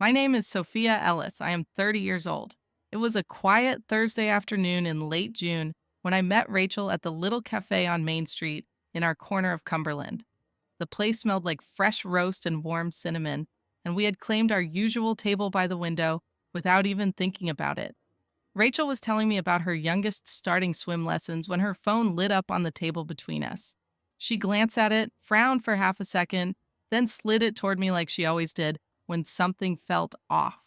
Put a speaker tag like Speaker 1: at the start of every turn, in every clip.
Speaker 1: My name is Sophia Ellis. I am 30 years old. It was a quiet Thursday afternoon in late June when I met Rachel at the little cafe on Main Street in our corner of Cumberland. The place smelled like fresh roast and warm cinnamon, and we had claimed our usual table by the window without even thinking about it. Rachel was telling me about her youngest starting swim lessons when her phone lit up on the table between us. She glanced at it, frowned for half a second, then slid it toward me like she always did when something felt off.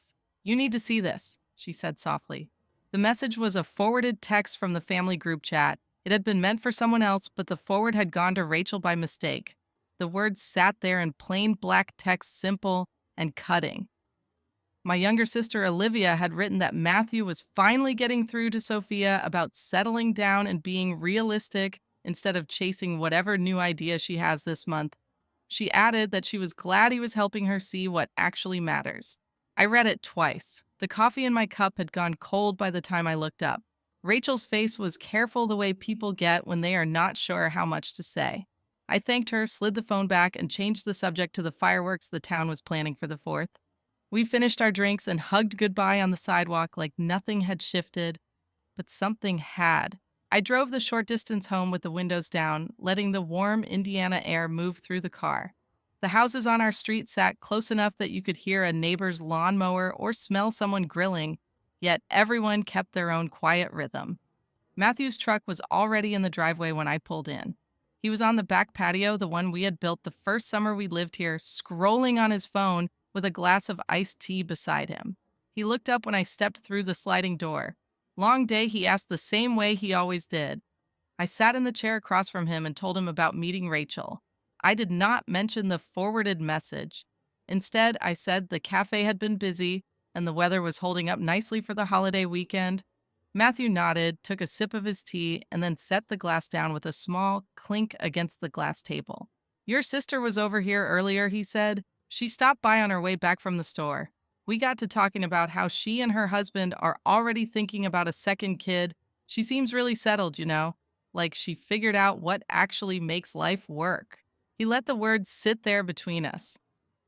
Speaker 1: "You need to see this," she said softly. The message was a forwarded text from the family group chat. It had been meant for someone else, but the forward had gone to Rachel by mistake. The words sat there in plain black text, simple and cutting. My younger sister Olivia had written that Matthew was finally getting through to Sophia about settling down and being realistic instead of chasing whatever new idea she has this month. She added that she was glad he was helping her see what actually matters. I read it twice. The coffee in my cup had gone cold by the time I looked up. Rachel's face was careful the way people get when they are not sure how much to say. I thanked her, slid the phone back, and changed the subject to the fireworks the town was planning for the 4th. We finished our drinks and hugged goodbye on the sidewalk like nothing had shifted, but something had. I drove the short distance home with the windows down, letting the warm Indiana air move through the car. The houses on our street sat close enough that you could hear a neighbor's lawnmower or smell someone grilling, yet everyone kept their own quiet rhythm. Matthew's truck was already in the driveway when I pulled in. He was on the back patio, the one we had built the first summer we lived here, scrolling on his phone with a glass of iced tea beside him. He looked up when I stepped through the sliding door. Long day, he asked the same way he always did. I sat in the chair across from him and told him about meeting Rachel. I did not mention the forwarded message. Instead, I said the cafe had been busy and the weather was holding up nicely for the holiday weekend. Matthew nodded, took a sip of his tea, and then set the glass down with a small clink against the glass table. "Your sister was over here earlier," he said. "She stopped by on her way back from the store. We got to talking about how she and her husband are already thinking about a second kid. She seems really settled, like she figured out what actually makes life work." He let the words sit there between us.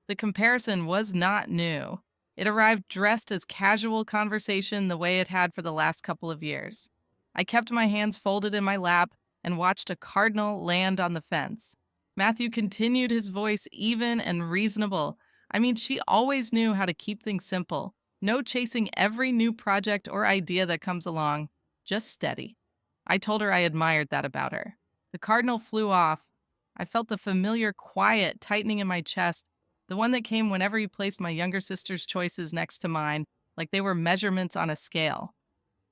Speaker 1: The comparison was not new. It arrived dressed as casual conversation the way it had for the last couple of years. I kept my hands folded in my lap and watched a cardinal land on the fence. Matthew continued, his voice even and reasonable. I mean, she always knew how to keep things simple. No chasing every new project or idea that comes along, just steady. I told her I admired that about her. The cardinal flew off. I felt the familiar quiet tightening in my chest, the one that came whenever he placed my younger sister's choices next to mine, like they were measurements on a scale.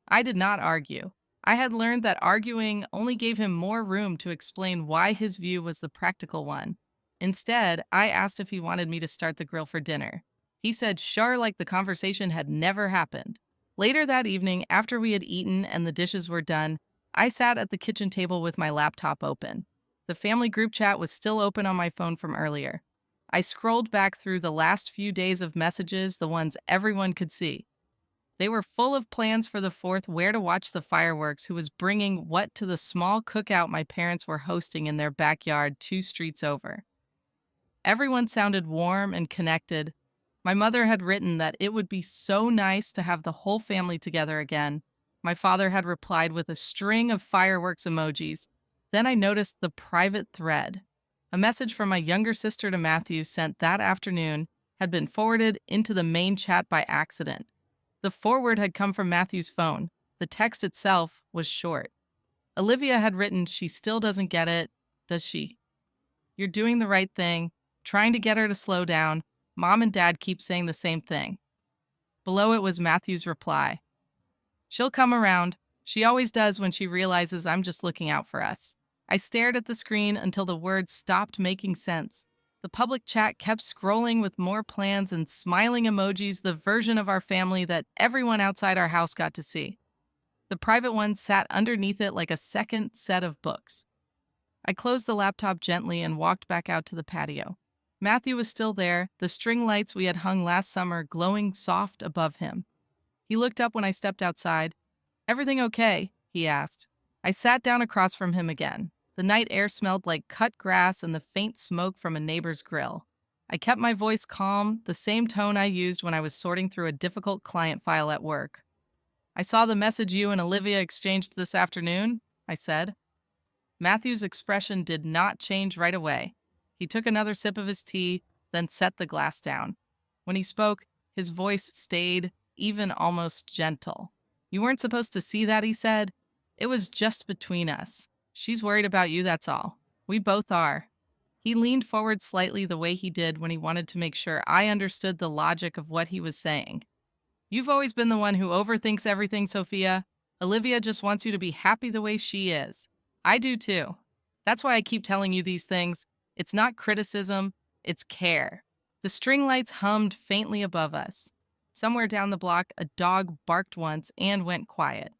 Speaker 1: I did not argue. I had learned that arguing only gave him more room to explain why his view was the practical one. Instead, I asked if he wanted me to start the grill for dinner. He said sure, like the conversation had never happened. Later that evening, after we had eaten and the dishes were done, I sat at the kitchen table with my laptop open. The family group chat was still open on my phone from earlier. I scrolled back through the last few days of messages, the ones everyone could see. They were full of plans for the 4th, where to watch the fireworks, who was bringing what to the small cookout my parents were hosting in their backyard 2 streets over. Everyone sounded warm and connected. My mother had written that it would be so nice to have the whole family together again. My father had replied with a string of fireworks emojis. Then I noticed the private thread. A message from my younger sister to Matthew sent that afternoon had been forwarded into the main chat by accident. The forward had come from Matthew's phone. The text itself was short. Olivia had written, "She still doesn't get it, does she? You're doing the right thing, trying to get her to slow down. Mom and Dad keep saying the same thing." Below it was Matthew's reply. "She'll come around. She always does when she realizes I'm just looking out for us." I stared at the screen until the words stopped making sense. The public chat kept scrolling with more plans and smiling emojis, the version of our family that everyone outside our house got to see. The private one sat underneath it like a second set of books. I closed the laptop gently and walked back out to the patio. Matthew was still there, the string lights we had hung last summer glowing soft above him. He looked up when I stepped outside. "Everything okay?" he asked. I sat down across from him again. The night air smelled like cut grass and the faint smoke from a neighbor's grill. I kept my voice calm, the same tone I used when I was sorting through a difficult client file at work. I saw the message you and Olivia exchanged this afternoon, I said. Matthew's expression did not change right away. He took another sip of his tea, then set the glass down. When he spoke, his voice stayed, even almost gentle. You weren't supposed to see that, he said. It was just between us. She's worried about you, that's all. We both are. He leaned forward slightly the way he did when he wanted to make sure I understood the logic of what he was saying. You've always been the one who overthinks everything, Sophia. Olivia just wants you to be happy the way she is. I do too. That's why I keep telling you these things. It's not criticism, it's care. The string lights hummed faintly above us. Somewhere down the block, a dog barked once and went quiet.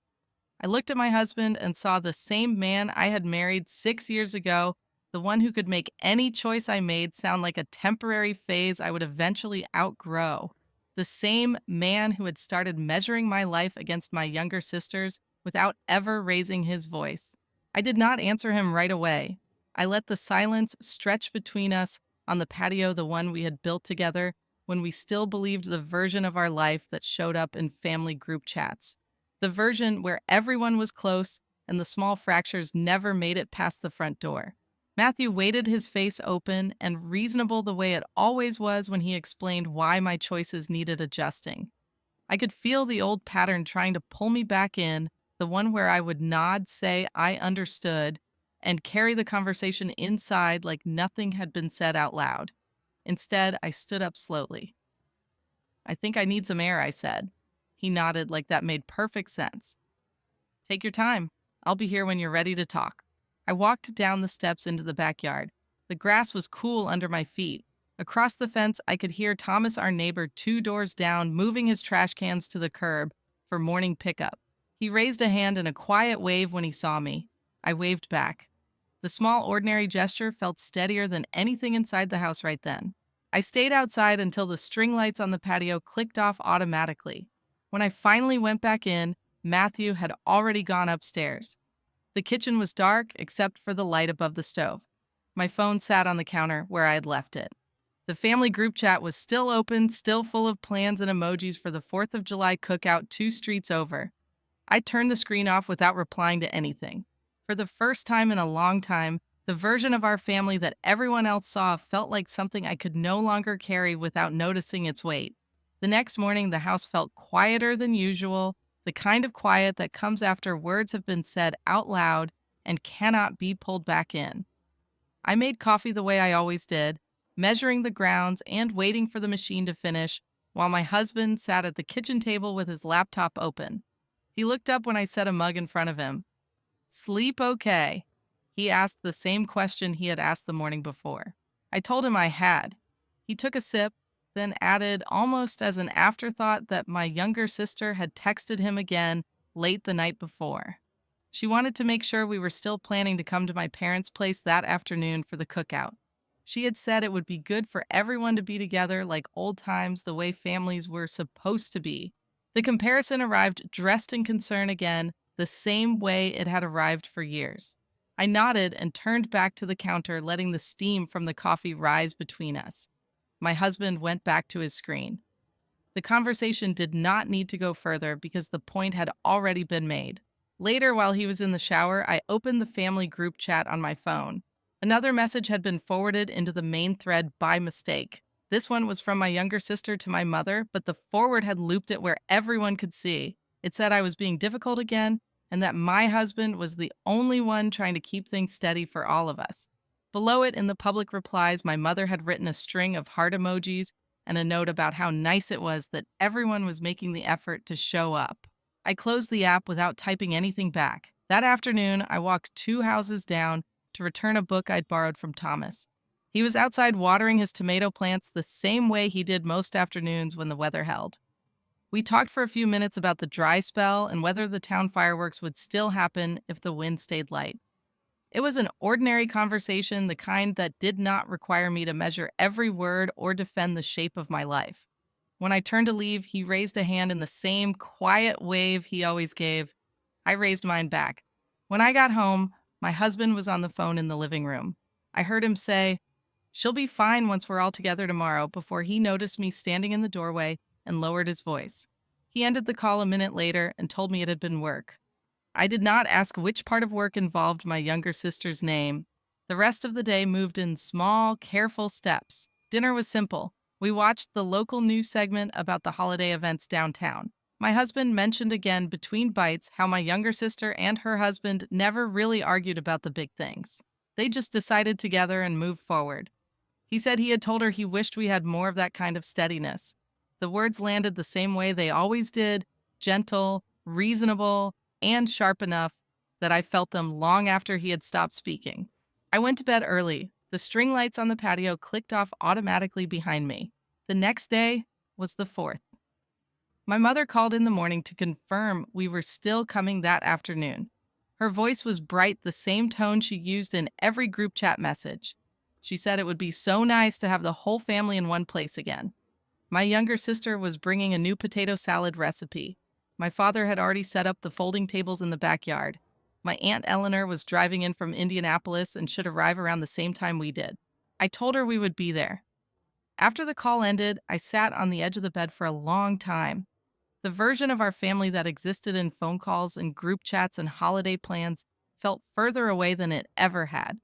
Speaker 1: I looked at my husband and saw the same man I had married 6 years ago, the one who could make any choice I made sound like a temporary phase I would eventually outgrow. The same man who had started measuring my life against my younger sister's without ever raising his voice. I did not answer him right away. I let the silence stretch between us on the patio, the one we had built together when we still believed the version of our life that showed up in family group chats. The version where everyone was close and the small fractures never made it past the front door. Matthew waited, his face open and reasonable the way it always was when he explained why my choices needed adjusting. I could feel the old pattern trying to pull me back in, the one where I would nod, say I understood, and carry the conversation inside like nothing had been said out loud. Instead, I stood up slowly. I think I need some air, I said. He nodded like that made perfect sense. Take your time. I'll be here when you're ready to talk. I walked down the steps into the backyard. The grass was cool under my feet. Across the fence, I could hear Thomas, our neighbor, 2 doors down, moving his trash cans to the curb for morning pickup. He raised a hand in a quiet wave when he saw me. I waved back. The small, ordinary gesture felt steadier than anything inside the house right then. I stayed outside until the string lights on the patio clicked off automatically. When I finally went back in, Matthew had already gone upstairs. The kitchen was dark except for the light above the stove. My phone sat on the counter where I had left it. The family group chat was still open, still full of plans and emojis for the 4th of July cookout 2 streets over. I turned the screen off without replying to anything. For the first time in a long time, the version of our family that everyone else saw felt like something I could no longer carry without noticing its weight. The next morning, the house felt quieter than usual, the kind of quiet that comes after words have been said out loud and cannot be pulled back in. I made coffee the way I always did, measuring the grounds and waiting for the machine to finish, while my husband sat at the kitchen table with his laptop open. He looked up when I set a mug in front of him. Sleep okay? He asked the same question he had asked the morning before. I told him I had. He took a sip, then added, almost as an afterthought, that my younger sister had texted him again late the night before. She wanted to make sure we were still planning to come to my parents' place that afternoon for the cookout. She had said it would be good for everyone to be together like old times, the way families were supposed to be. The comparison arrived dressed in concern again, the same way it had arrived for years. I nodded and turned back to the counter, letting the steam from the coffee rise between us. My husband went back to his screen. The conversation did not need to go further because the point had already been made. Later, while he was in the shower, I opened the family group chat on my phone. Another message had been forwarded into the main thread by mistake. This one was from my younger sister to my mother, but the forward had looped it where everyone could see. It said I was being difficult again and that my husband was the only one trying to keep things steady for all of us. Below it, in the public replies, my mother had written a string of heart emojis and a note about how nice it was that everyone was making the effort to show up. I closed the app without typing anything back. That afternoon, I walked 2 houses down to return a book I'd borrowed from Thomas. He was outside watering his tomato plants the same way he did most afternoons when the weather held. We talked for a few minutes about the dry spell and whether the town fireworks would still happen if the wind stayed light. It was an ordinary conversation, the kind that did not require me to measure every word or defend the shape of my life. When I turned to leave, he raised a hand in the same quiet wave he always gave. I raised mine back. When I got home, my husband was on the phone in the living room. I heard him say, She'll be fine once we're all together tomorrow, before he noticed me standing in the doorway and lowered his voice. He ended the call a minute later and told me it had been work. I did not ask which part of work involved my younger sister's name. The rest of the day moved in small, careful steps. Dinner was simple. We watched the local news segment about the holiday events downtown. My husband mentioned again between bites how my younger sister and her husband never really argued about the big things. They just decided together and moved forward. He said he had told her he wished we had more of that kind of steadiness. The words landed the same way they always did: gentle, reasonable, and sharp enough that I felt them long after he had stopped speaking. I went to bed early. The string lights on the patio clicked off automatically behind me. The next day was the 4th. My mother called in the morning to confirm we were still coming that afternoon. Her voice was bright, the same tone she used in every group chat message. She said it would be so nice to have the whole family in one place again. My younger sister was bringing a new potato salad recipe. My father had already set up the folding tables in the backyard. My Aunt Eleanor was driving in from Indianapolis and should arrive around the same time we did. I told her we would be there. After the call ended, I sat on the edge of the bed for a long time. The version of our family that existed in phone calls and group chats and holiday plans felt further away than it ever had.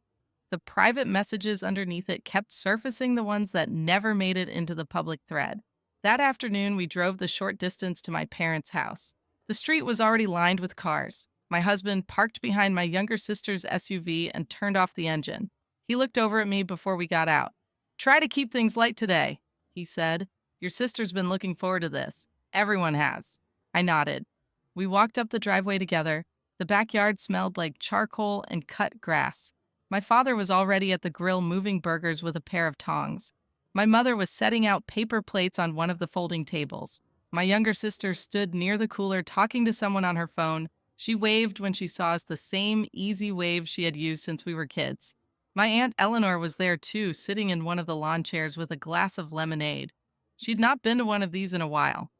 Speaker 1: The private messages underneath it kept surfacing, the ones that never made it into the public thread. That afternoon, we drove the short distance to my parents' house. The street was already lined with cars. My husband parked behind my younger sister's SUV and turned off the engine. He looked over at me before we got out. "Try to keep things light today," he said. "Your sister's been looking forward to this. Everyone has." I nodded. We walked up the driveway together. The backyard smelled like charcoal and cut grass. My father was already at the grill moving burgers with a pair of tongs. My mother was setting out paper plates on one of the folding tables. My younger sister stood near the cooler talking to someone on her phone. She waved when she saw us, the same easy wave she had used since we were kids. My Aunt Eleanor was there too, sitting in one of the lawn chairs with a glass of lemonade. She'd not been to one of these in a while.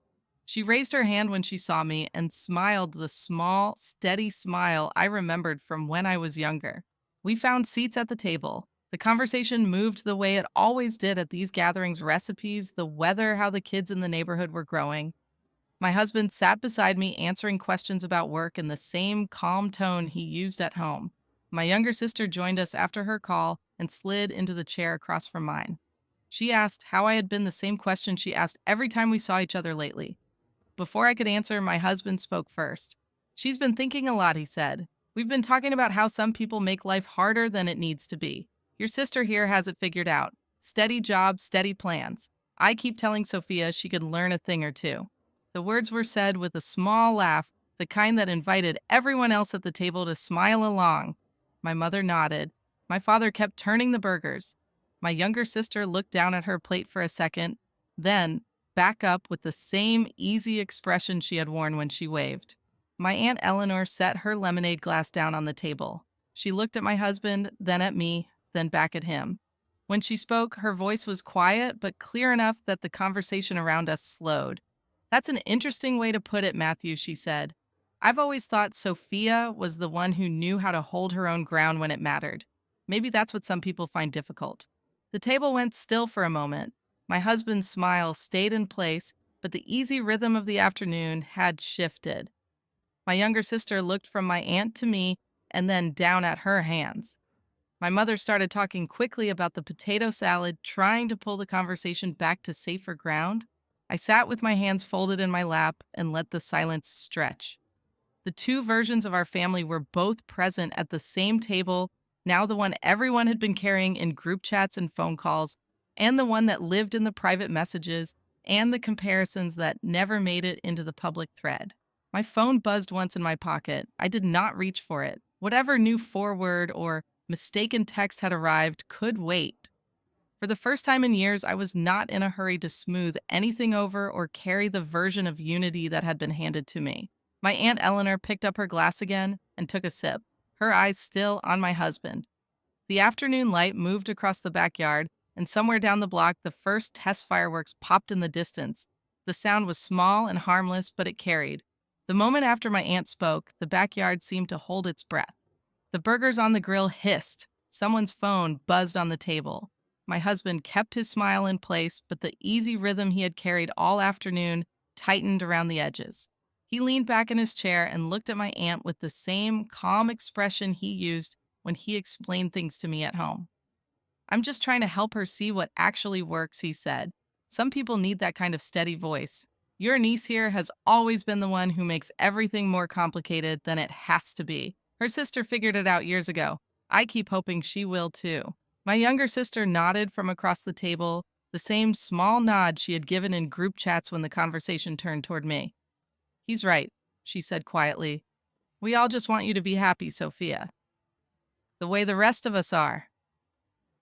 Speaker 1: She raised her hand when she saw me and smiled, the small, steady smile I remembered from when I was younger. We found seats at the table. The conversation moved the way it always did at these gatherings: recipes, the weather, how the kids in the neighborhood were growing. My husband sat beside me, answering questions about work in the same calm tone he used at home. My younger sister joined us after her call and slid into the chair across from mine. She asked how I had been, the same question she asked every time we saw each other lately. Before I could answer, my husband spoke first. "She's been thinking a lot," he said. "We've been talking about how some people make life harder than it needs to be. Your sister here has it figured out. Steady job, steady plans. I keep telling Sophia she could learn a thing or two." The words were said with a small laugh, the kind that invited everyone else at the table to smile along. My mother nodded. My father kept turning the burgers. My younger sister looked down at her plate for a second, then back up with the same easy expression she had worn when she waved. My Aunt Eleanor set her lemonade glass down on the table. She looked at my husband, then at me, then back at him. When she spoke, her voice was quiet but clear enough that the conversation around us slowed. "That's an interesting way to put it, Matthew," she said. "I've always thought Sophia was the one who knew how to hold her own ground when it mattered. Maybe that's what some people find difficult." The table went still for a moment. My husband's smile stayed in place, but the easy rhythm of the afternoon had shifted. My younger sister looked from my aunt to me and then down at her hands. My mother started talking quickly about the potato salad, trying to pull the conversation back to safer ground. I sat with my hands folded in my lap and let the silence stretch. The two versions of our family were both present at the same table, now the one everyone had been carrying in group chats and phone calls, and the one that lived in the private messages and the comparisons that never made it into the public thread. My phone buzzed once in my pocket. I did not reach for it. Whatever new forward or mistaken text had arrived could wait. For the first time in years, I was not in a hurry to smooth anything over or carry the version of unity that had been handed to me. My Aunt Eleanor picked up her glass again and took a sip, her eyes still on my husband. The afternoon light moved across the backyard, and somewhere down the block, the first test fireworks popped in the distance. The sound was small and harmless, but it carried. The moment after my aunt spoke, the backyard seemed to hold its breath. The burgers on the grill hissed. Someone's phone buzzed on the table. My husband kept his smile in place, but the easy rhythm he had carried all afternoon tightened around the edges. He leaned back in his chair and looked at my aunt with the same calm expression he used when he explained things to me at home. I'm just trying to help her see what actually works, he said. Some people need that kind of steady voice. Your niece here has always been the one who makes everything more complicated than it has to be. Her sister figured it out years ago. I keep hoping she will too. My younger sister nodded from across the table, the same small nod she had given in group chats when the conversation turned toward me. He's right, she said quietly. We all just want you to be happy, Sophia. The way the rest of us are.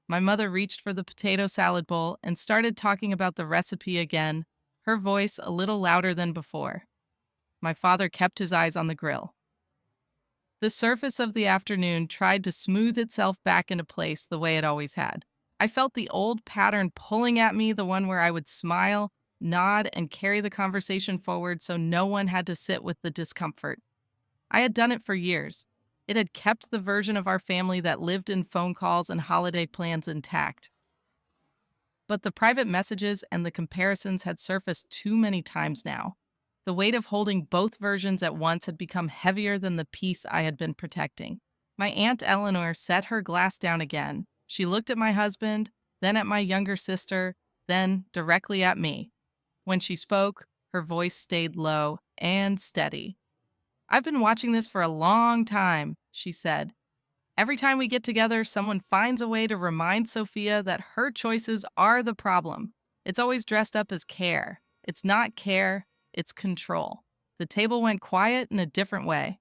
Speaker 1: My mother reached for the potato salad bowl and started talking about the recipe again, her voice a little louder than before. My father kept his eyes on the grill. The surface of the afternoon tried to smooth itself back into place the way it always had. I felt the old pattern pulling at me, the one where I would smile, nod, and carry the conversation forward so no one had to sit with the discomfort. I had done it for years. It had kept the version of our family that lived in phone calls and holiday plans intact. But the private messages and the comparisons had surfaced too many times now. The weight of holding both versions at once had become heavier than the peace I had been protecting. My Aunt Eleanor set her glass down again. She looked at my husband, then at my younger sister, then directly at me. When she spoke, her voice stayed low and steady. I've been watching this for a long time, she said. Every time we get together, someone finds a way to remind Sophia that her choices are the problem. It's always dressed up as care. It's not care, it's control. The table went quiet in a different way.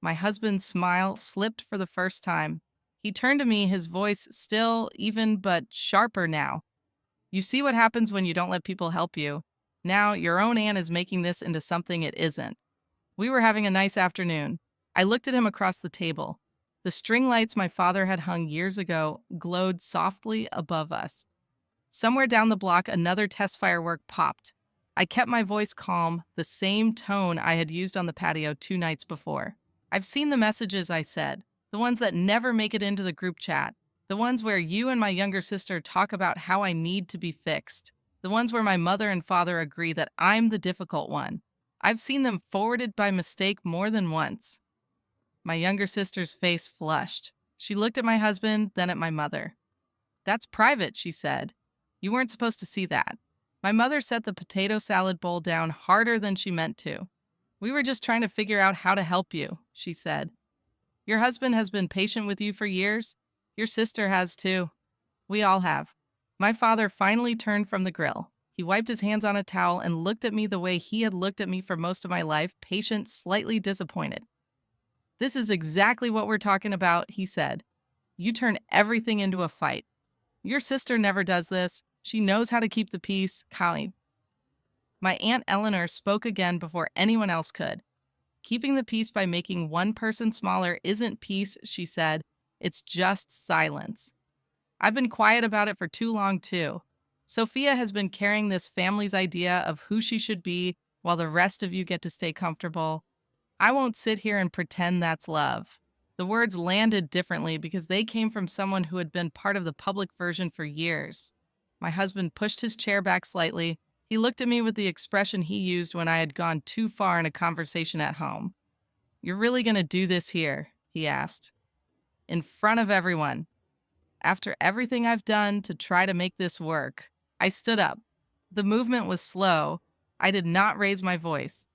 Speaker 1: My husband's smile slipped for the first time. He turned to me, his voice still, even, but sharper now. You see what happens when you don't let people help you. Now, your own Anne is making this into something it isn't. We were having a nice afternoon. I looked at him across the table. The string lights my father had hung years ago glowed softly above us. Somewhere down the block, another test firework popped. I kept my voice calm, the same tone I had used on the patio 2 nights before. I've seen the messages, I said, the ones that never make it into the group chat, the ones where you and my younger sister talk about how I need to be fixed, the ones where my mother and father agree that I'm the difficult one. I've seen them forwarded by mistake more than once. My younger sister's face flushed. She looked at my husband, then at my mother. That's private, she said. You weren't supposed to see that. My mother set the potato salad bowl down harder than she meant to. We were just trying to figure out how to help you, she said. Your husband has been patient with you for years. Your sister has too. We all have. My father finally turned from the grill. He wiped his hands on a towel and looked at me the way he had looked at me for most of my life, patient, slightly disappointed. This is exactly what we're talking about, he said. You turn everything into a fight. Your sister never does this. She knows how to keep the peace. Colleen. My Aunt Eleanor spoke again before anyone else could. Keeping the peace by making one person smaller isn't peace, she said. It's just silence. I've been quiet about it for too long, too. Sophia has been carrying this family's idea of who she should be while the rest of you get to stay comfortable. I won't sit here and pretend that's love. The words landed differently because they came from someone who had been part of the public version for years. My husband pushed his chair back slightly. He looked at me with the expression he used when I had gone too far in a conversation at home. You're really going to do this here? He asked. In front of everyone. After everything I've done to try to make this work, I stood up. The movement was slow. I did not raise my voice.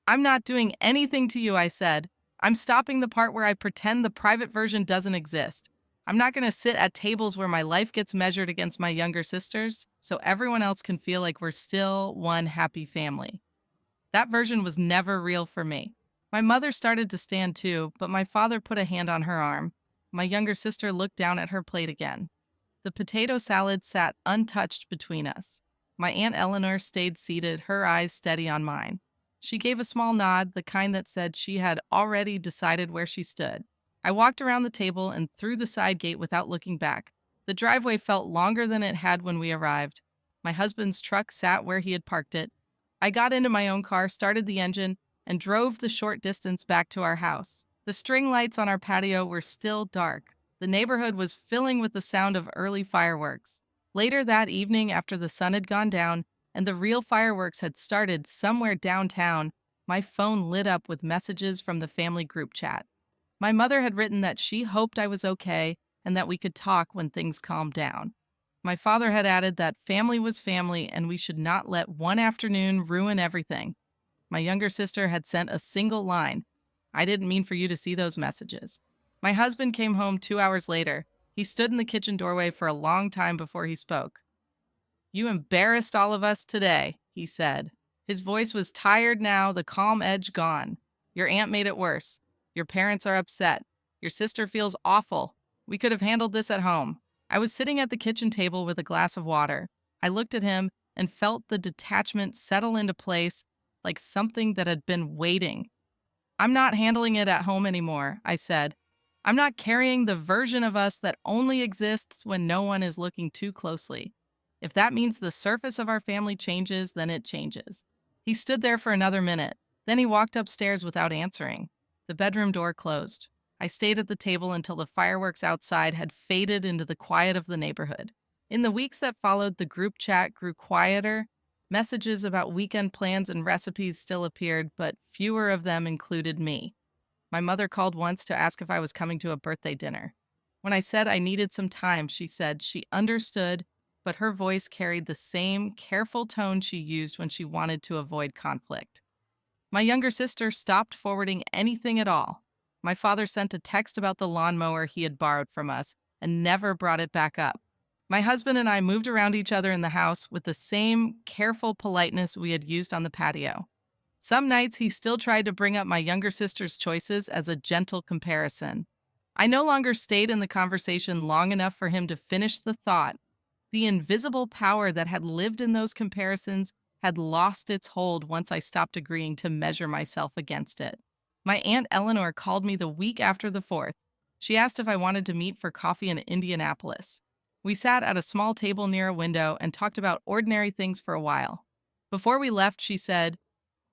Speaker 1: I'm not doing anything to you, I said. I'm stopping the part where I pretend the private version doesn't exist. I'm not going to sit at tables where my life gets measured against my younger sister's, so everyone else can feel like we're still one happy family. That version was never real for me. My mother started to stand too, but my father put a hand on her arm. My younger sister looked down at her plate again. The potato salad sat untouched between us. My Aunt Eleanor stayed seated, her eyes steady on mine. She gave a small nod, the kind that said she had already decided where she stood. I walked around the table and through the side gate without looking back. The driveway felt longer than it had when we arrived. My husband's truck sat where he had parked it. I got into my own car, started the engine, and drove the short distance back to our house. The string lights on our patio were still dark. The neighborhood was filling with the sound of early fireworks. Later that evening, after the sun had gone down and the real fireworks had started somewhere downtown, my phone lit up with messages from the family group chat. My mother had written that she hoped I was okay and that we could talk when things calmed down. My father had added that family was family and we should not let one afternoon ruin everything. My younger sister had sent a single line: "I didn't mean for you to see those messages." My husband came home 2 hours later. He stood in the kitchen doorway for a long time before he spoke. "You embarrassed all of us today," he said. His voice was tired now, the calm edge gone. "Your aunt made it worse. Your parents are upset. Your sister feels awful. We could have handled this at home." I was sitting at the kitchen table with a glass of water. I looked at him and felt the detachment settle into place like something that had been waiting. "I'm not handling it at home anymore," I said. "I'm not carrying the version of us that only exists when no one is looking too closely. If that means the surface of our family changes, then it changes." He stood there for another minute. Then he walked upstairs without answering. The bedroom door closed. I stayed at the table until the fireworks outside had faded into the quiet of the neighborhood. In the weeks that followed, the group chat grew quieter. Messages about weekend plans and recipes still appeared, but fewer of them included me. My mother called once to ask if I was coming to a birthday dinner. When I said I needed some time, she said she understood, but her voice carried the same careful tone she used when she wanted to avoid conflict. My younger sister stopped forwarding anything at all. My father sent a text about the lawnmower he had borrowed from us and never brought it back up. My husband and I moved around each other in the house with the same careful politeness we had used on the patio. Some nights he still tried to bring up my younger sister's choices as a gentle comparison. I no longer stayed in the conversation long enough for him to finish the thought. The invisible power that had lived in those comparisons had lost its hold once I stopped agreeing to measure myself against it. My Aunt Eleanor called me the week after the 4th. She asked if I wanted to meet for coffee in Indianapolis. We sat at a small table near a window and talked about ordinary things for a while. Before we left, she said,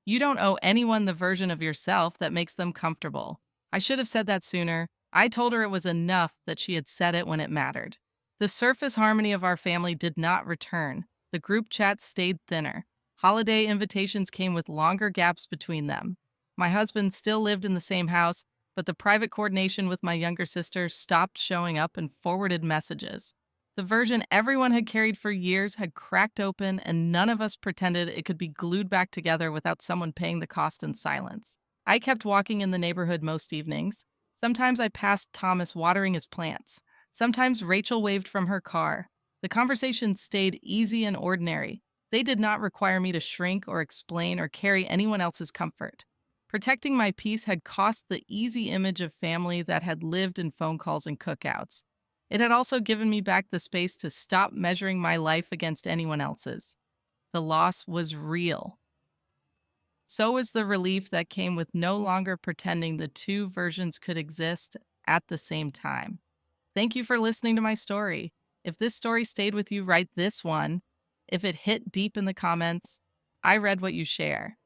Speaker 1: "You don't owe anyone the version of yourself that makes them comfortable." I should have said that sooner. I told her it was enough that she had said it when it mattered. The surface harmony of our family did not return. The group chats stayed thinner. Holiday invitations came with longer gaps between them. My husband still lived in the same house, but the private coordination with my younger sister stopped showing up and forwarded messages. The version everyone had carried for years had cracked open, and none of us pretended it could be glued back together without someone paying the cost in silence. I kept walking in the neighborhood most evenings. Sometimes I passed Thomas watering his plants. Sometimes Rachel waved from her car. The conversations stayed easy and ordinary. They did not require me to shrink or explain or carry anyone else's comfort. Protecting my peace had cost the easy image of family that had lived in phone calls and cookouts. It had also given me back the space to stop measuring my life against anyone else's. The loss was real. So was the relief that came with no longer pretending the two versions could exist at the same time. Thank you for listening to my story. If this story stayed with you, write this one. If it hit deep in the comments, I read what you share.